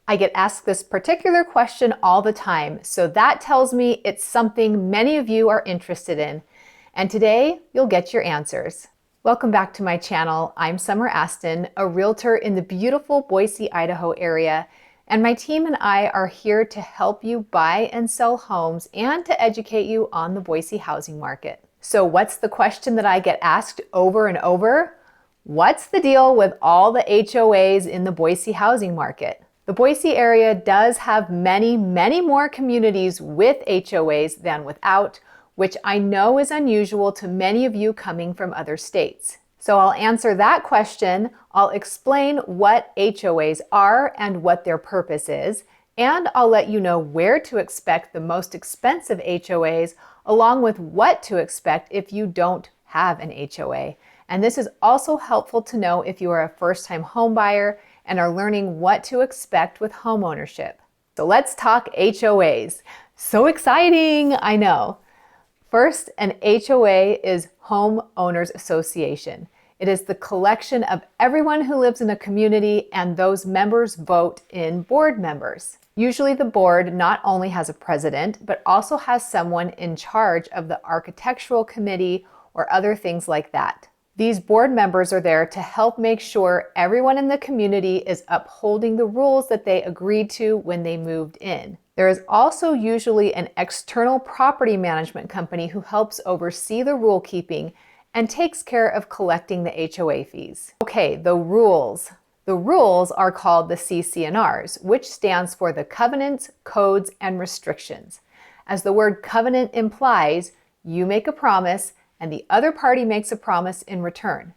I get asked this particular question all the time, so that tells me it's something many of you are interested in. And today, you'll get your answers. Welcome back to my channel. I'm Summer Aston, a realtor in the beautiful Boise, Idaho area, and my team and I are here to help you buy and sell homes and to educate you on the Boise housing market. So what's the question that I get asked over and over? What's the deal with all the HOAs in the Boise housing market? The Boise area does have many more communities with HOAs than without, which I know is unusual to many of you coming from other states. So I'll answer that question, I'll explain what HOAs are and what their purpose is, and I'll let you know where to expect the most expensive HOAs, along with what to expect if you don't have an HOA. And this is also helpful to know if you are a first-time home buyer and are learning what to expect with home ownership. So let's talk HOAs. So exciting, I know. First, an HOA is Homeowners Association. It is the collection of everyone who lives in a community, and those members vote in board members. Usually the board not only has a president, but also has someone in charge of the architectural committee or other things like that. These board members are there to help make sure everyone in the community is upholding the rules that they agreed to when they moved in. There is also usually an external property management company who helps oversee the rule keeping and takes care of collecting the HOA fees. Okay, the rules. The rules are called the CCRs, which stands for the Covenants, Codes, and Restrictions. As the word covenant implies, you make a promise and the other party makes a promise in return.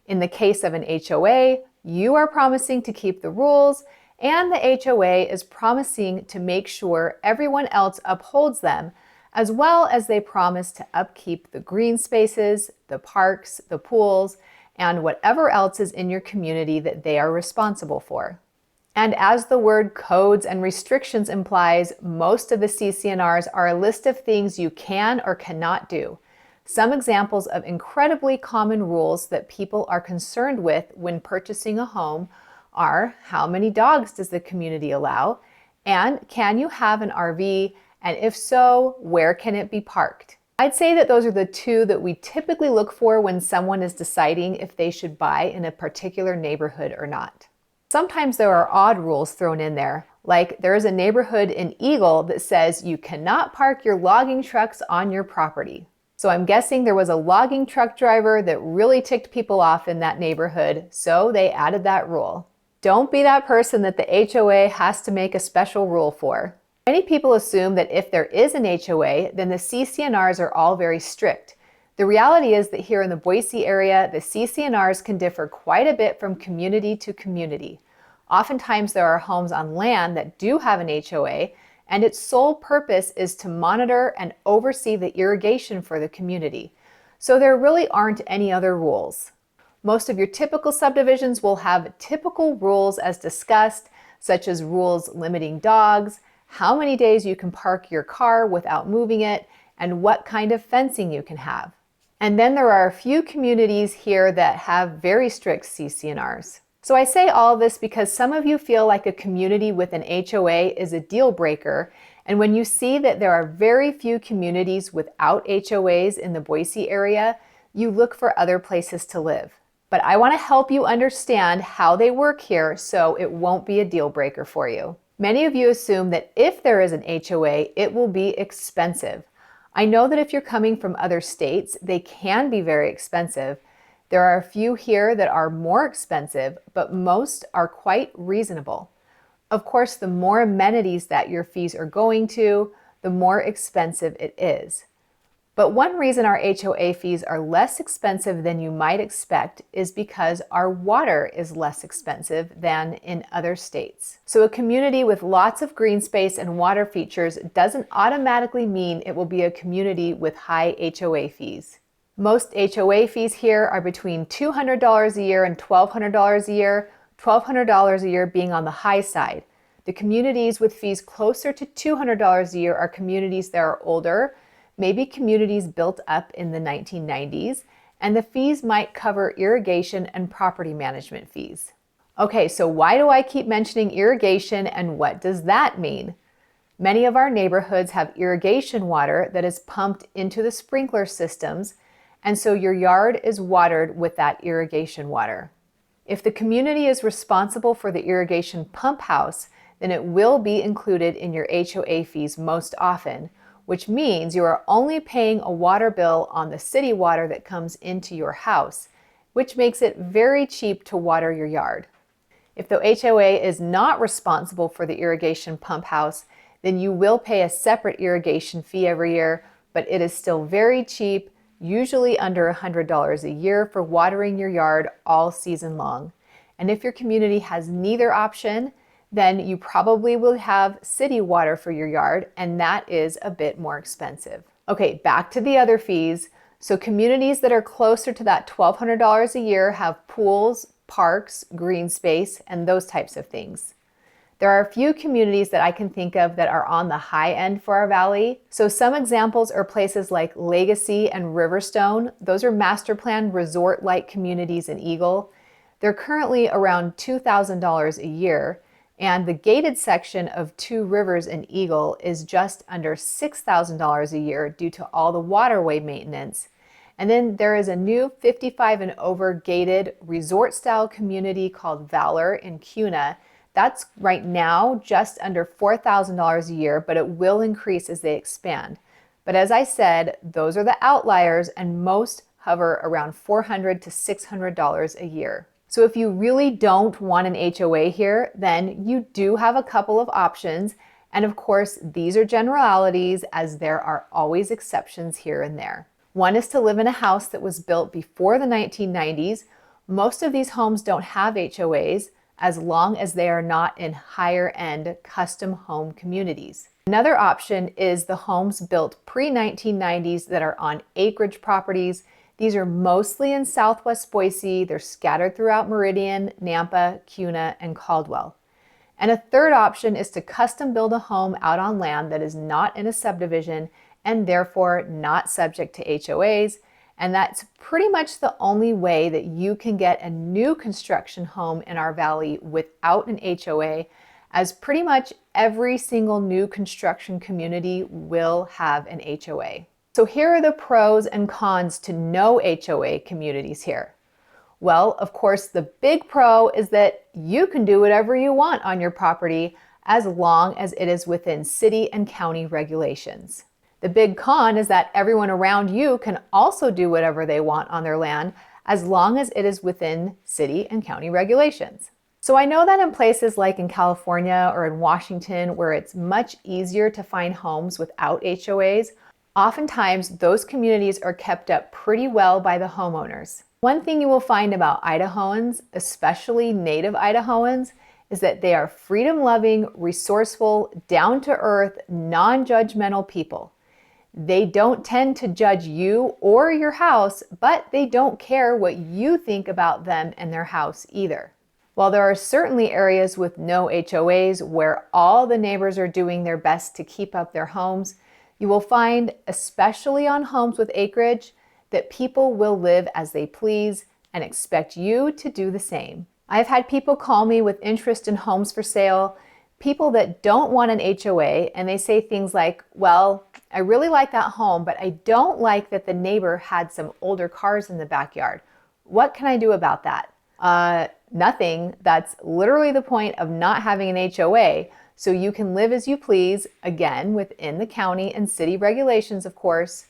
In the case of an HOA, you are promising to keep the rules, and the HOA is promising to make sure everyone else upholds them, as well as they promise to upkeep the green spaces, the parks, the pools, and whatever else is in your community that they are responsible for. And as the word codes and restrictions implies, most of the CCRs are a list of things you can or cannot do. Some examples of incredibly common rules that people are concerned with when purchasing a home are: how many dogs does the community allow? And can you have an RV? And if so, where can it be parked? I'd say that those are the two that we typically look for when someone is deciding if they should buy in a particular neighborhood or not. Sometimes there are odd rules thrown in there, like there is a neighborhood in Eagle that says you cannot park your logging trucks on your property. So I'm guessing there was a logging truck driver that really ticked people off in that neighborhood, so they added that rule. Don't be that person that the HOA has to make a special rule for. Many people assume that if there is an HOA, then the CCRs are all very strict. The reality is that here in the Boise area, the CCRs can differ quite a bit from community to community. Oftentimes there are homes on land that do have an HOA, and its sole purpose is to monitor and oversee the irrigation for the community. So there really aren't any other rules. Most of your typical subdivisions will have typical rules as discussed, such as rules limiting dogs, how many days you can park your car without moving it, and what kind of fencing you can have. And then there are a few communities here that have very strict CCRs. So I say all of this because some of you feel like a community with an HOA is a deal breaker, and when you see that there are very few communities without HOAs in the Boise area, you look for other places to live. But I want to help you understand how they work here so it won't be a deal breaker for you. Many of you assume that if there is an HOA, it will be expensive. I know that if you're coming from other states, they can be very expensive. There are a few here that are more expensive, but most are quite reasonable. Of course, the more amenities that your fees are going to, the more expensive it is. But one reason our HOA fees are less expensive than you might expect is because our water is less expensive than in other states. So a community with lots of green space and water features doesn't automatically mean it will be a community with high HOA fees. Most HOA fees here are between $200 a year and $1,200 a year, $1,200 a year being on the high side. The communities with fees closer to $200 a year are communities that are older, maybe communities built up in the 1990s, and the fees might cover irrigation and property management fees. Okay, so why do I keep mentioning irrigation and what does that mean? Many of our neighborhoods have irrigation water that is pumped into the sprinkler systems, and so your yard is watered with that irrigation water. If the community is responsible for the irrigation pump house, then it will be included in your HOA fees most often, which means you are only paying a water bill on the city water that comes into your house, which makes it very cheap to water your yard. If the HOA is not responsible for the irrigation pump house, then you will pay a separate irrigation fee every year, but it is still very cheap, usually under $100 a year for watering your yard all season long. And if your community has neither option, then you probably will have city water for your yard, and that is a bit more expensive. Okay, back to the other fees. So communities that are closer to that $1,200 a year have pools, parks, green space, and those types of things. There are a few communities that I can think of that are on the high end for our valley. So some examples are places like Legacy and Riverstone. Those are master plan resort-like communities in Eagle. They're currently around $2,000 a year, and the gated section of Two Rivers in Eagle is just under $6,000 a year due to all the waterway maintenance. And then there is a new 55 and over gated resort style community called Valor in Kuna. That's right now just under $4,000 a year, but it will increase as they expand. But as I said, those are the outliers, and most hover around $400 to $600 a year. So if you really don't want an HOA here, then you do have a couple of options. And of course, these are generalities, as there are always exceptions here and there. One is to live in a house that was built before the 1990s. Most of these homes don't have HOAs, as long as they are not in higher end custom home communities. Another option is the homes built pre-1990s that are on acreage properties. These are mostly in Southwest Boise. They're scattered throughout Meridian, Nampa, Kuna, and Caldwell. And a third option is to custom build a home out on land that is not in a subdivision and therefore not subject to HOAs. And that's pretty much the only way that you can get a new construction home in our valley without an HOA, as pretty much every single new construction community will have an HOA. So here are the pros and cons to no HOA communities here. Well, of course, the big pro is that you can do whatever you want on your property as long as it is within city and county regulations. The big con is that everyone around you can also do whatever they want on their land as long as it is within city and county regulations. So I know that in places like in California or in Washington, where it's much easier to find homes without HOAs, oftentimes those communities are kept up pretty well by the homeowners. One thing you will find about Idahoans, especially native Idahoans, is that they are freedom-loving, resourceful, down-to-earth, non-judgmental people. They don't tend to judge you or your house, but they don't care what you think about them and their house either. While there are certainly areas with no HOAs where all the neighbors are doing their best to keep up their homes, you will find, especially on homes with acreage, that people will live as they please and expect you to do the same. I've had people call me with interest in homes for sale, people that don't want an HOA, and they say things like, well, I really like that home, but I don't like that the neighbor had some older cars in the backyard. What can I do about that? Nothing. That's literally the point of not having an HOA. So you can live as you please, again, within the county and city regulations, of course.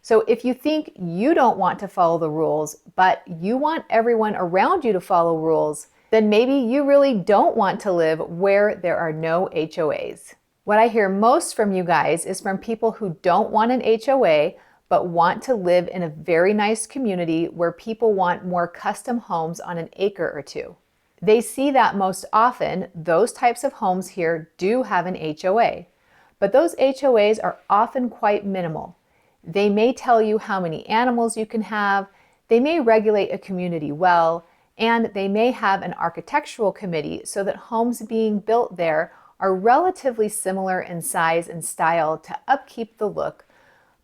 So if you think you don't want to follow the rules, but you want everyone around you to follow rules, then maybe you really don't want to live where there are no HOAs. What I hear most from you guys is from people who don't want an HOA, but want to live in a very nice community where people want more custom homes on an acre or two. They see that most often, those types of homes here do have an HOA, but those HOAs are often quite minimal. They may tell you how many animals you can have, they may regulate a community well, and they may have an architectural committee so that homes being built there are relatively similar in size and style to upkeep the look.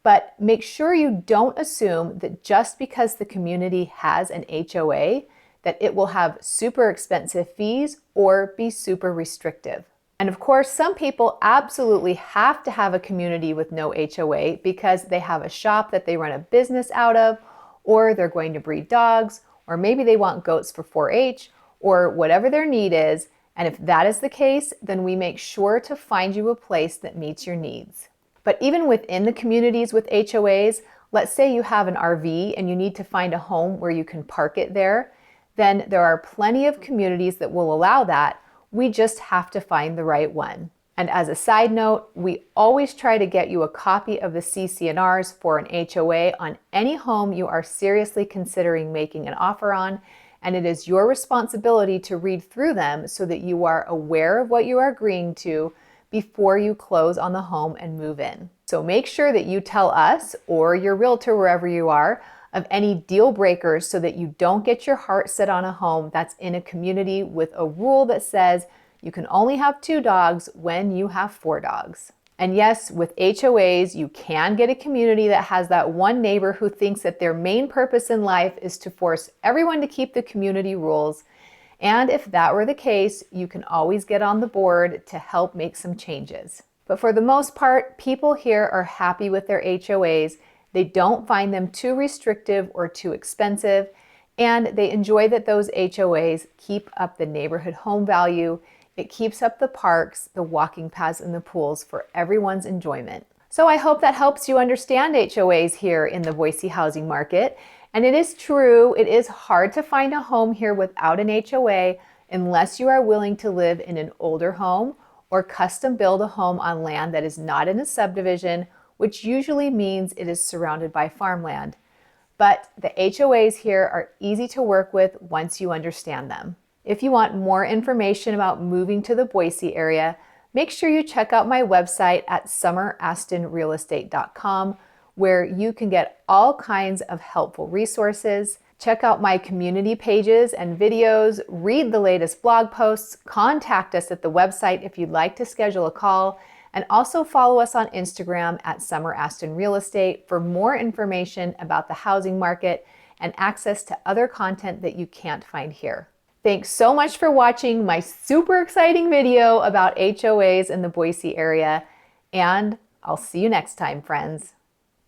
But make sure you don't assume that just because the community has an HOA that it will have super expensive fees or be super restrictive. And of course, some people absolutely have to have a community with no HOA because they have a shop that they run a business out of, or they're going to breed dogs, or maybe they want goats for 4-H, or whatever their need is. And if that is the case, then we make sure to find you a place that meets your needs. But even within the communities with HOAs, let's say you have an RV and you need to find a home where you can park it there, then there are plenty of communities that will allow that. We just have to find the right one. And as a side note, we always try to get you a copy of the CCRs for an HOA on any home you are seriously considering making an offer on, and it is your responsibility to read through them so that you are aware of what you are agreeing to before you close on the home and move in. So make sure that you tell us or your realtor, wherever you are, of any deal breakers so that you don't get your heart set on a home that's in a community with a rule that says you can only have 2 dogs when you have 4 dogs. And yes, with HOAs, you can get a community that has that one neighbor who thinks that their main purpose in life is to force everyone to keep the community rules. And if that were the case, you can always get on the board to help make some changes. But for the most part, people here are happy with their HOAs. They don't find them too restrictive or too expensive, and they enjoy that those HOAs keep up the neighborhood home value. It keeps up the parks, the walking paths, and the pools for everyone's enjoyment. So I hope that helps you understand HOAs here in the Boise housing market. And it is true, it is hard to find a home here without an HOA unless you are willing to live in an older home or custom build a home on land that is not in a subdivision, which usually means it is surrounded by farmland. But the HOAs here are easy to work with once you understand them. If you want more information about moving to the Boise area, make sure you check out my website at summerastonrealestate.com, where you can get all kinds of helpful resources. Check out my community pages and videos, read the latest blog posts, contact us at the website if you'd like to schedule a call, and also follow us on Instagram at Summer Aston Real Estate for more information about the housing market and access to other content that you can't find here. Thanks so much for watching my super exciting video about HOAs in the Boise area, and I'll see you next time, friends.